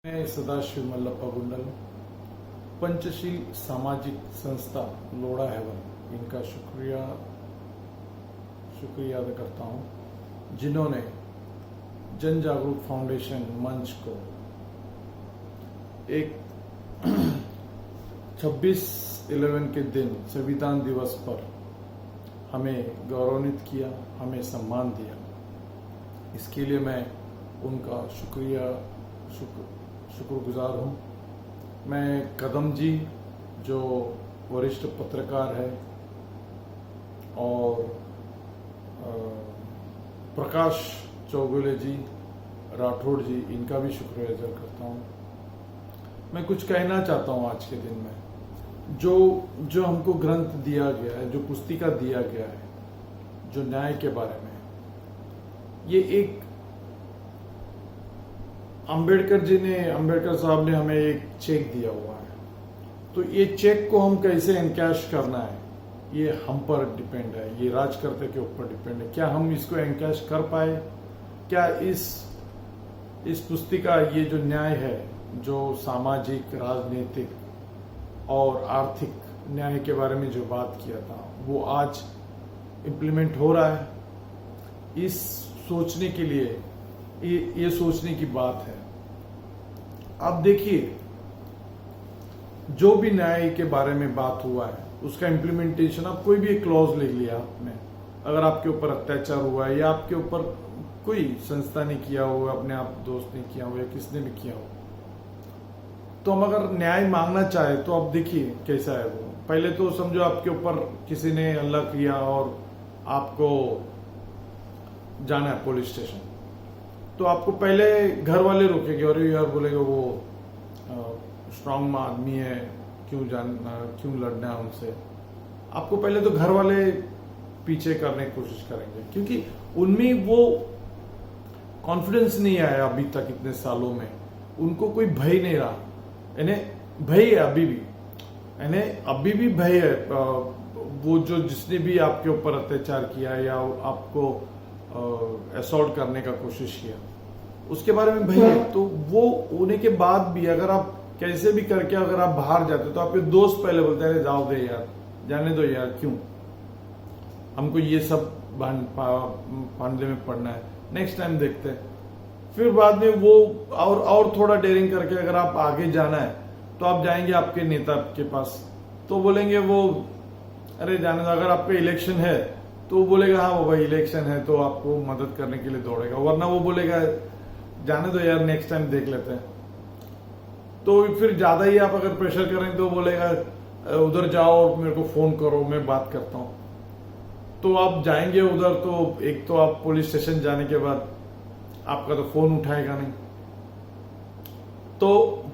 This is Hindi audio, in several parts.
मैं सदाशिव मल्लप्पा गुंडल, पंचशील सामाजिक संस्था लोड़ा हेवन, इनका शुक्रिया अदा करता हूं, जिन्होंने जन जागरूक फाउंडेशन मंच को एक 26/11 के दिन संविधान दिवस पर हमें गौरवान्वित किया, हमें सम्मान दिया। इसके लिए मैं उनका शुक्रगुजार हूँ। मैं कदम जी जो वरिष्ठ पत्रकार है और प्रकाश चौगुले जी, राठौड़ जी, इनका भी शुक्रिया अदा करता हूँ। मैं कुछ कहना चाहता हूँ आज के दिन में। जो हमको ग्रंथ दिया गया है, जो पुस्तिका दिया गया है, जो न्याय के बारे में, ये एक अंबेडकर साहब ने हमें एक चेक दिया हुआ है। तो ये चेक को हम कैसे एनकैश करना है, ये हम पर डिपेंड है, ये राजकर्ता के ऊपर डिपेंड है। क्या हम इसको एनकैश कर पाए? क्या इस पुस्तिका, ये जो न्याय है, जो सामाजिक, राजनीतिक और आर्थिक न्याय के बारे में जो बात किया था, वो आज इम्प्लीमेंट हो रहा है? इस सोचने के लिए ये सोचने की बात है। आप देखिए, जो भी न्याय के बारे में बात हुआ है, उसका इम्प्लीमेंटेशन, आप कोई भी एक क्लॉज लिख लिया आपने, अगर आपके ऊपर अत्याचार हुआ है या आपके ऊपर कोई संस्था ने किया हो, अपने आप दोस्त ने किया हो या किसने भी किया हो, तो हम अगर न्याय मांगना चाहे तो आप देखिए कैसा है वो। पहले तो समझो आपके ऊपर किसी ने हमला किया और आपको जाना है पुलिस स्टेशन, तो आपको पहले घर वाले रोकेंगे और यार बोलेगा वो स्ट्रांग आदमी है, क्यों लड़ना है उनसे। आपको पहले तो घर वाले पीछे करने की कोशिश करेंगे, क्योंकि उनमें वो कॉन्फिडेंस नहीं आया अभी तक, इतने सालों में उनको कोई भय नहीं रहा। इन्हें भय है अभी भी, भय है। वो जो जिसने भी आपके ऊपर अत्याचार किया या आपको असॉल्ट करने का कोशिश किया, उसके बारे में भय है। तो वो होने के बाद भी अगर आप कैसे भी करके अगर आप बाहर जाते, तो आपके दोस्त पहले बोलते हैं, अरे जाओ दे यार, जाने दो यार, क्यों हमको ये सब पांडे में पड़ना है, नेक्स्ट टाइम देखते हैं। फिर बाद में वो और थोड़ा डेयरिंग करके अगर आप आगे जाना है, तो आप जाएंगे आपके नेता के पास, तो बोलेंगे वो, अरे जाने दो। अगर आपका इलेक्शन है तो वो बोलेगा हाँ बाबा इलेक्शन है, तो आपको मदद करने के लिए दौड़ेगा, वरना वो बोलेगा जाने दो यार, नेक्स्ट टाइम देख लेते हैं। तो फिर ज्यादा ही आप अगर प्रेशर करें तो बोलेगा उधर जाओ, मेरे को फोन करो, मैं बात करता हूं। तो आप जाएंगे उधर, तो एक तो आप पुलिस स्टेशन जाने के बाद आपका तो फोन उठाएगा नहीं, तो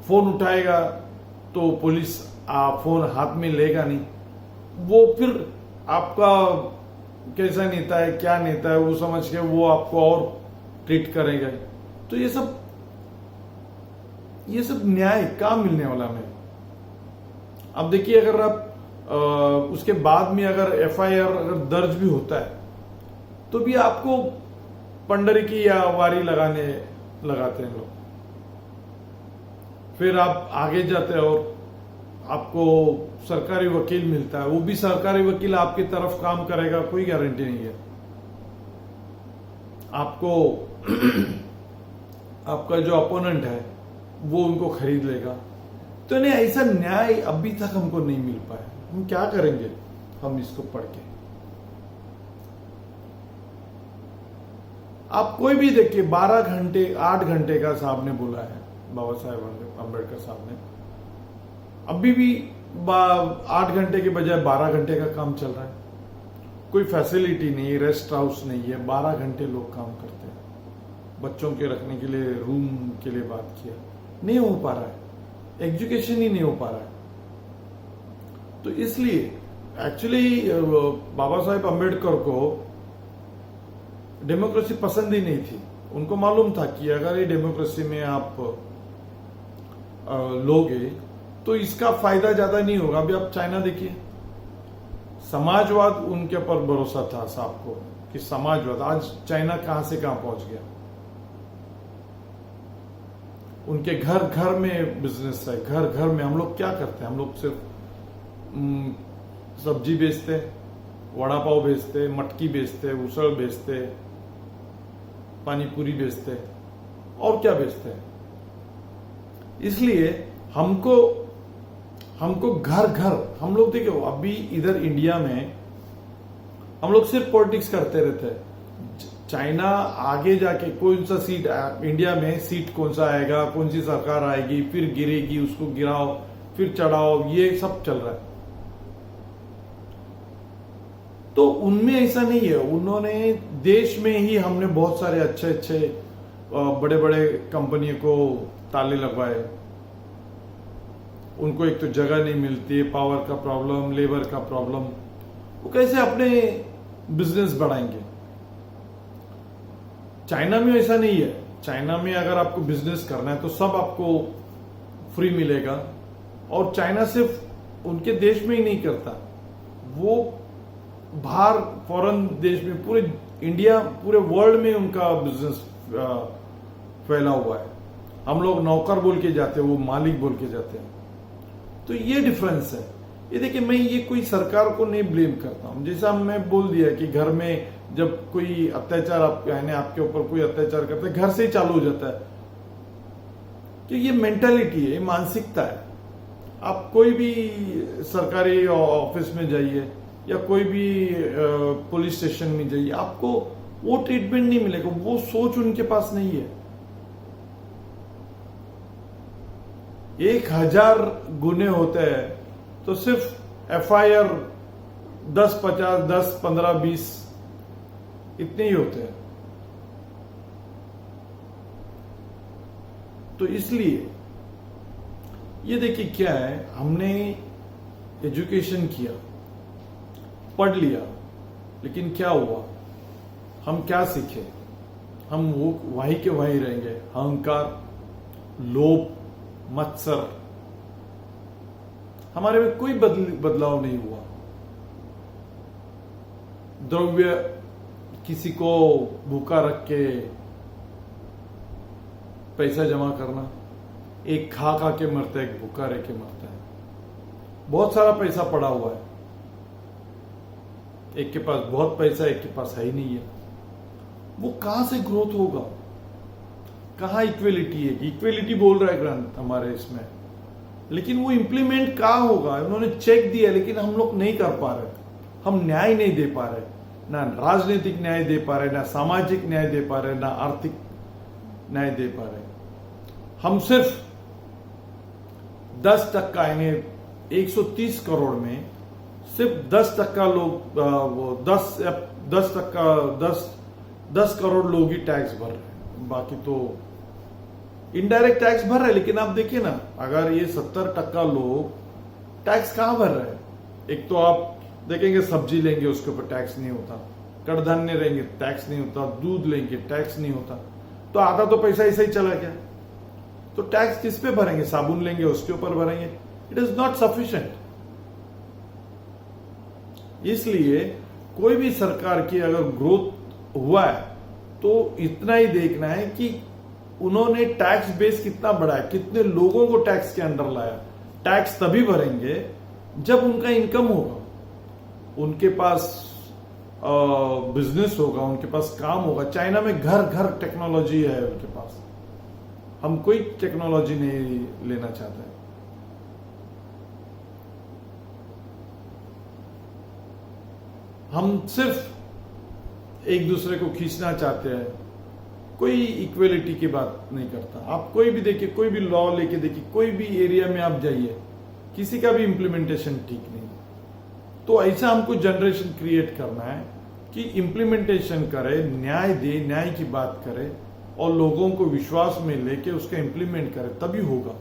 फोन उठाएगा तो पुलिस फोन हाथ में लेगा नहीं। वो फिर आपका कैसा नेता है, क्या नेता है, वो समझ के वो आपको और ट्रीट करेगा। तो ये सब न्याय कहाँ मिलने वाला हमें? अब देखिए, अगर आप उसके बाद में अगर एफआईआर अगर दर्ज भी होता है, तो भी आपको पंडरी की या वारी लगाते हैं लोग। फिर आप आगे जाते हैं और आपको सरकारी वकील मिलता है, वो भी सरकारी वकील आपकी तरफ काम करेगा, कोई गारंटी नहीं है। आपको आपका जो अपोनेंट है वो उनको खरीद लेगा। तो नहीं, ऐसा न्याय अभी तक हमको नहीं मिल पाया। हम क्या करेंगे हम इसको पढ़ के? आप कोई भी देखिए, 12 घंटे 8 घंटे का साहब ने बोला है, बाबा साहेब अम्बेडकर साहब ने, अभी भी 8 घंटे के बजाय 12 घंटे का काम चल रहा है। कोई फैसिलिटी नहीं, रेस्ट हाउस नहीं है, 12 घंटे लोग काम करते हैं। बच्चों के रखने के लिए रूम के लिए बात किया, नहीं हो पा रहा है, एजुकेशन ही नहीं हो पा रहा है। तो इसलिए एक्चुअली बाबा साहेब अम्बेडकर को डेमोक्रेसी पसंद ही नहीं थी। उनको मालूम था कि अगर ये डेमोक्रेसी में आप लोगे तो इसका फायदा ज्यादा नहीं होगा। अभी आप चाइना देखिए, समाजवाद उनके ऊपर भरोसा था साहब को कि समाजवाद, आज चाइना कहां से कहां पहुंच गया। उनके घर घर में बिजनेस है, घर घर में। हम लोग क्या करते हैं? हम लोग सिर्फ सब्जी बेचते, वड़ा पाव बेचते, मटकी बेचते, उसळ बेचते, पानी पूरी बेचते, और क्या बेचते हैं? इसलिए हमको घर घर, हम लोग देखो अभी इधर इंडिया में हम लोग सिर्फ पॉलिटिक्स करते रहते हैं। चाइना आगे जाके कौन सा सीट, इंडिया में सीट कौन सा आएगा, कौन सी सरकार आएगी, फिर गिरेगी, उसको गिराओ, फिर चढ़ाओ, ये सब चल रहा है। तो उनमें ऐसा नहीं है। उन्होंने देश में ही, हमने बहुत सारे अच्छे अच्छे बड़े बड़े कंपनियों को ताले लगवाए। उनको एक तो जगह नहीं मिलती है, पावर का प्रॉब्लम, लेबर का प्रॉब्लम, वो कैसे अपने बिजनेस बढ़ाएंगे? चाइना में ऐसा नहीं है। चाइना में अगर आपको बिजनेस करना है तो सब आपको फ्री मिलेगा। और चाइना सिर्फ उनके देश में ही नहीं करता, वो बाहर फॉरेन देश में, पूरे इंडिया, पूरे वर्ल्ड में उनका बिजनेस फैला हुआ है। हम लोग नौकर बोल के जाते हैं, वो मालिक बोल के जाते हैं। तो ये डिफरेंस है। ये देखिए, मैं ये कोई सरकार को नहीं ब्लेम करता हूं। जैसा मैं बोल दिया कि घर में जब कोई अत्याचार आपके ऊपर कोई अत्याचार करता है, घर से ही चालू हो जाता है। कि ये मेंटालिटी है, ये मानसिकता है। आप कोई भी सरकारी ऑफिस में जाइए या कोई भी पुलिस स्टेशन में जाइए, आपको वो ट्रीटमेंट नहीं मिलेगा। वो सोच उनके पास नहीं है। 1000 गुने होते हैं तो सिर्फ FIR 10, 50, 10, 15, 20 इतने ही होते हैं। तो इसलिए ये देखिए क्या है, हमने एजुकेशन किया, पढ़ लिया, लेकिन क्या हुआ? हम क्या सीखे? हम वो वही के वही रहेंगे। अहंकार, लोभ, मत्सर, हमारे में कोई बदलाव नहीं हुआ। द्रव्य, किसी को भूखा रख के पैसा जमा करना, एक खा खा के मरता है, एक भूखा रह के मरता है। बहुत सारा पैसा पड़ा हुआ है, एक के पास बहुत पैसा, एक के पास है ही नहीं है। वो कहां से ग्रोथ होगा? कहां इक्वेलिटी है? इक्वेलिटी बोल रहा है ग्रंथ हमारे इसमें, लेकिन वो इंप्लीमेंट कहां होगा? उन्होंने चेक दिया, लेकिन हम लोग नहीं कर पा रहे। हम न्याय नहीं दे पा रहे, ना राजनीतिक न्याय दे पा रहे, ना सामाजिक न्याय दे पा रहे, ना आर्थिक न्याय दे पा रहे। हम सिर्फ 10% यानी 130 करोड़ में सिर्फ 10% लोग, वो 10 करोड़ लोग ही टैक्स भर रहे हैं। बाकी तो इनडायरेक्ट टैक्स भर रहे हैं। लेकिन आप देखिए ना, अगर ये 70% लोग टैक्स कहां भर रहे हैं? एक तो आप देखेंगे, सब्जी लेंगे उसके ऊपर टैक्स नहीं होता, कड़धान्य लेंगे टैक्स नहीं होता, दूध लेंगे टैक्स नहीं होता, तो आधा तो पैसा ऐसा ही चला गया। तो टैक्स किस पे भरेंगे? साबुन लेंगे उसके ऊपर भरेंगे। It is not sufficient. इसलिए कोई भी सरकार की अगर ग्रोथ हुआ है तो इतना ही देखना है कि उन्होंने टैक्स बेस कितना बढ़ाया, कितने लोगों को टैक्स के अंडर लाया। टैक्स तभी भरेंगे जब उनका इनकम होगा, उनके पास बिजनेस होगा, उनके पास काम होगा। चाइना में घर घर टेक्नोलॉजी है उनके पास। हम कोई टेक्नोलॉजी नहीं लेना चाहते। हम सिर्फ एक दूसरे को खींचना चाहते हैं। कोई इक्वेलिटी की बात नहीं करता। आप कोई भी देखिए, कोई भी लॉ लेके देखिए, कोई भी एरिया में आप जाइए, किसी का भी इंप्लीमेंटेशन ठीक नहीं। तो ऐसा हमको जनरेशन क्रिएट करना है कि इंप्लीमेंटेशन करे, न्याय दे, न्याय की बात करे और लोगों को विश्वास में लेके उसका इंप्लीमेंट करे, तभी होगा।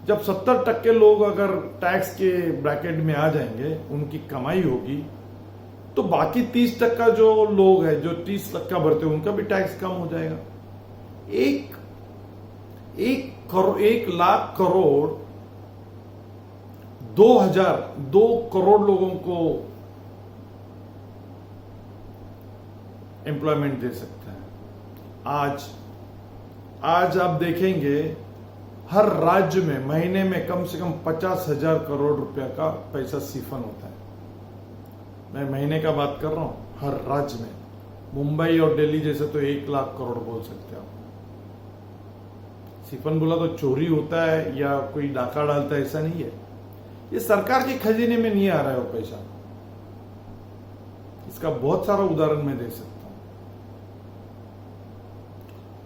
जब 70% लोग अगर टैक्स के ब्रैकेट में आ जाएंगे, उनकी कमाई होगी, तो बाकी 30% जो लोग हैं, जो 30% भरते हैं, उनका भी टैक्स कम हो जाएगा। 1 लाख करोड़ 2 करोड़ लोगों को एम्प्लॉयमेंट दे सकता है। आज आप देखेंगे हर राज्य में महीने में कम से कम 50,000 करोड़ रुपया का पैसा सिफन होता है। मैं महीने का बात कर रहा हूं, हर राज्य में। मुंबई और दिल्ली जैसे तो 1 लाख करोड़ बोल सकते हैं आप। सिफन बोला तो चोरी होता है या कोई डाका डालता है, ऐसा नहीं है। ये सरकार के खजाने में नहीं आ रहा है वो पैसा। इसका बहुत सारा उदाहरण मैं दे सकता हूं।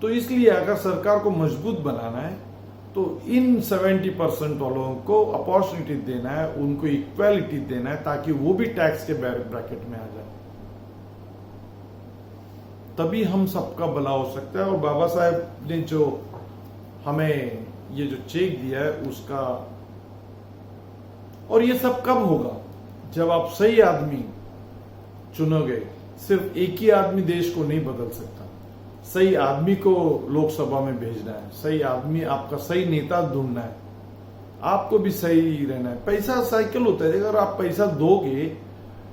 तो इसलिए अगर सरकार को मजबूत बनाना है तो इन 70% वालों को अपॉर्चुनिटी देना है, उनको इक्वालिटी देना है, ताकि वो भी टैक्स के ब्रैकेट में आ जाए। तभी हम सबका भला हो सकता है। और बाबा साहेब ने जो हमें ये जो चेक दिया है उसका, और ये सब कब होगा? जब आप सही आदमी चुनोगे। सिर्फ एक ही आदमी देश को नहीं बदल सकता। सही आदमी को लोकसभा में भेजना है, सही आदमी, आपका सही नेता ढूंढना है, आपको भी सही रहना है। पैसा साइकिल होता है। अगर आप पैसा दोगे,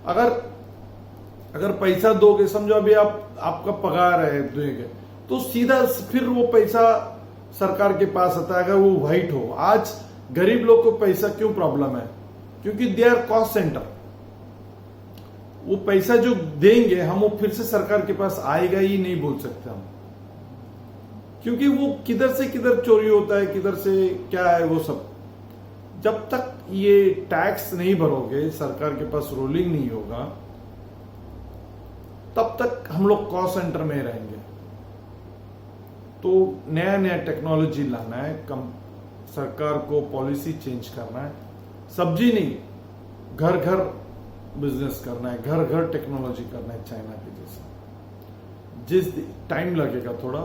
अगर पैसा दोगे, समझो अभी आपका पगार है देंगे, तो सीधा फिर वो पैसा सरकार के पास आता है। अगर वो व्हाइट हो, आज गरीब लोग को पैसा क्यों प्रॉब्लम है? क्योंकि दे आर कॉस्ट सेंटर। वो पैसा जो देंगे हम, वो फिर से सरकार के पास आएगा ही नहीं बोल सकते हम, क्योंकि वो किधर से किधर चोरी होता है, किधर से क्या है वो सब। जब तक ये टैक्स नहीं भरोगे, सरकार के पास रोलिंग नहीं होगा, तब तक हम लोग कॉस्ट सेंटर में रहेंगे। तो नया नया टेक्नोलॉजी लाना है, सरकार को पॉलिसी चेंज करना है। सब्जी नहीं, घर घर बिजनेस करना है, घर घर टेक्नोलॉजी करना है, चाइना के जैसा। जिस टाइम लगेगा थोड़ा,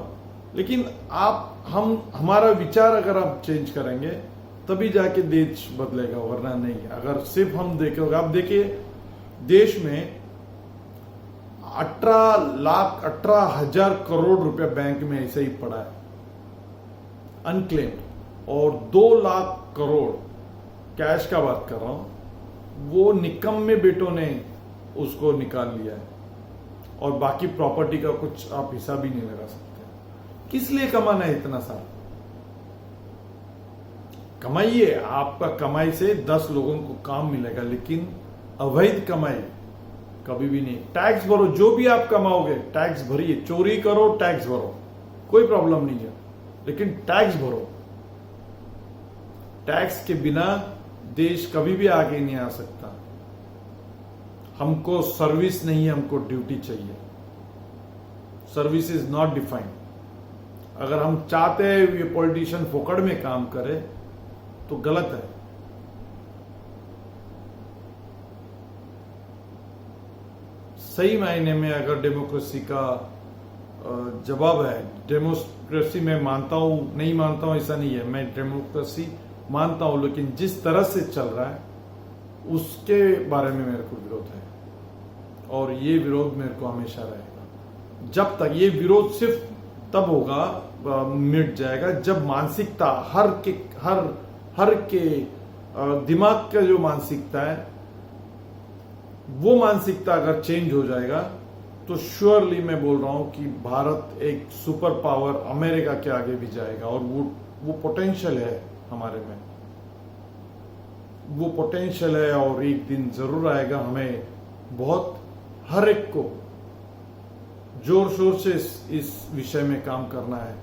लेकिन हमारा विचार अगर आप चेंज करेंगे तभी जाके देश बदलेगा, वरना नहीं। अगर सिर्फ हम देखेंगे, आप देखिए देश में 18,00,000 करोड़ रुपया बैंक में ऐसे ही पड़ा है अनक्लेम्ड, और 2 लाख करोड़ कैश का बात कर रहा हूं, वो निकम्मे बेटों ने उसको निकाल लिया है। और बाकी प्रॉपर्टी का कुछ आप हिसाब ही नहीं लगा सकते। किस लिए कमाना है इतना सारा? कमाइए, आपका कमाई से 10 लोगों को काम मिलेगा, लेकिन अवैध कमाई कभी भी नहीं। टैक्स भरो, जो भी आप कमाओगे टैक्स भरिए। चोरी करो, टैक्स भरो, कोई प्रॉब्लम नहीं है, लेकिन टैक्स भरो। टैक्स के बिना देश कभी भी आगे नहीं आ सकता। हमको सर्विस नहीं है, हमको ड्यूटी चाहिए। Service is not defined. अगर हम चाहते हैं ये पॉलिटिशियन फोकड़ में काम करे तो गलत है। सही मायने में अगर डेमोक्रेसी का जवाब है, डेमोक्रेसी में मानता हूं, नहीं मानता हूं ऐसा नहीं है, मैं डेमोक्रेसी मानता हूं, लेकिन जिस तरह से चल रहा है उसके बारे में मेरे को विरोध है। और ये विरोध मेरे को हमेशा रहेगा। जब तक ये विरोध सिर्फ तब होगा, मिट जाएगा, जब मानसिकता हर के दिमाग का जो मानसिकता है, वो मानसिकता अगर चेंज हो जाएगा तो श्योरली मैं बोल रहा हूं कि भारत एक सुपर पावर अमेरिका के आगे भी जाएगा। और वो पोटेंशियल है हमारे में, वो पोटेंशियल है, और एक दिन जरूर आएगा। हमें बहुत हर एक को जोर शोर से इस विषय में काम करना है,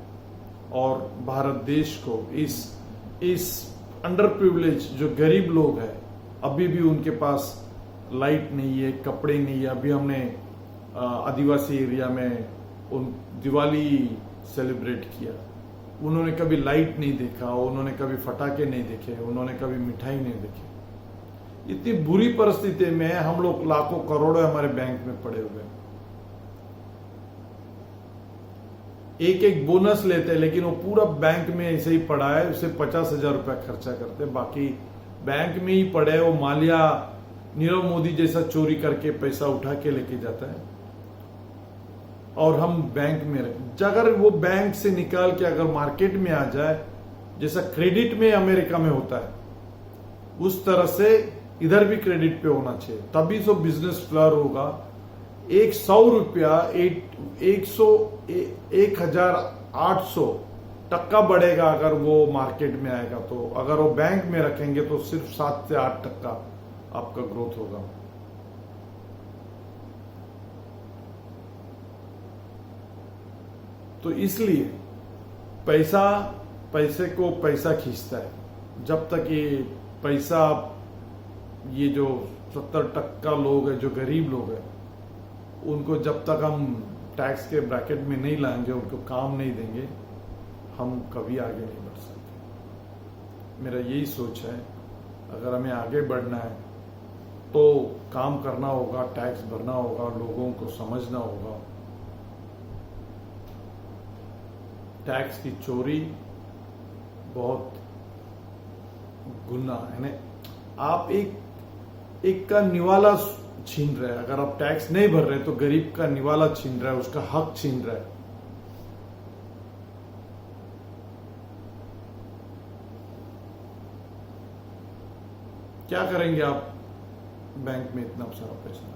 और भारत देश को इस अंडर प्रिविलेज जो गरीब लोग हैं, अभी भी उनके पास लाइट नहीं है, कपड़े नहीं है। अभी हमने आदिवासी एरिया में उन दिवाली सेलिब्रेट किया, उन्होंने कभी लाइट नहीं देखा, उन्होंने कभी फटाके नहीं देखे, उन्होंने कभी मिठाई नहीं देखी। इतनी बुरी परिस्थिति में हम लोग लाखों करोड़ों हमारे बैंक में पड़े हुए हैं। एक बोनस लेते हैं, लेकिन वो पूरा बैंक में ऐसे ही पड़ा है, उसे 50,000 रुपया खर्चा करते, बाकी बैंक में ही पड़े। वो माल्या नीरव मोदी जैसा चोरी करके पैसा उठा के लेके जाता है, और हम बैंक में रहे। अगर वो बैंक से निकाल के अगर मार्केट में आ जाए, जैसा क्रेडिट में अमेरिका में होता है, उस तरह से इधर भी क्रेडिट पे होना चाहिए, तभी तो बिजनेस फ्लर होगा। 100 रुपया 1,800 टक्का बढ़ेगा अगर वो मार्केट में आएगा। तो अगर वो बैंक में रखेंगे तो सिर्फ 7 से 8 टक्का आपका ग्रोथ होगा। तो इसलिए पैसे को पैसा खींचता है। जब तक ये पैसा, ये जो 70% लोग हैं जो गरीब लोग हैं, उनको जब तक हम टैक्स के ब्रैकेट में नहीं लाएंगे, उनको काम नहीं देंगे, हम कभी आगे नहीं बढ़ सकते। मेरा यही सोच है, अगर हमें आगे बढ़ना है तो काम करना होगा, टैक्स भरना होगा, लोगों को समझना होगा। टैक्स की चोरी बहुत गुनाह है ना। आप एक का निवाला छीन रहे हैं। अगर आप टैक्स नहीं भर रहे तो गरीब का निवाला छीन रहा है, उसका हक छीन रहा है। क्या करेंगे आप बैंक में इतना सारा पैसा?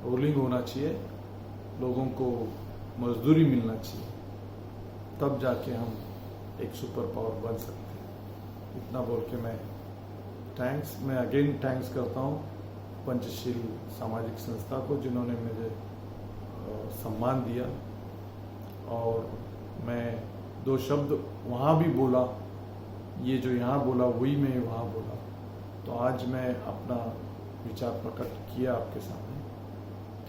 रोलिंग होना चाहिए, लोगों को मजदूरी मिलना चाहिए, तब जाके हम एक सुपर पावर बन सकते हैं। इतना बोल के मैं अगेन थैंक्स करता हूँ पंचशील सामाजिक संस्था को, जिन्होंने मुझे सम्मान दिया। और मैं 2 शब्द वहाँ भी बोला, ये जो यहाँ बोला वही मैं वहाँ बोला। तो आज मैं अपना विचार प्रकट किया आपके सामने।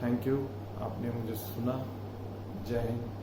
थैंक यू, आपने मुझे सुना। जय हिंद।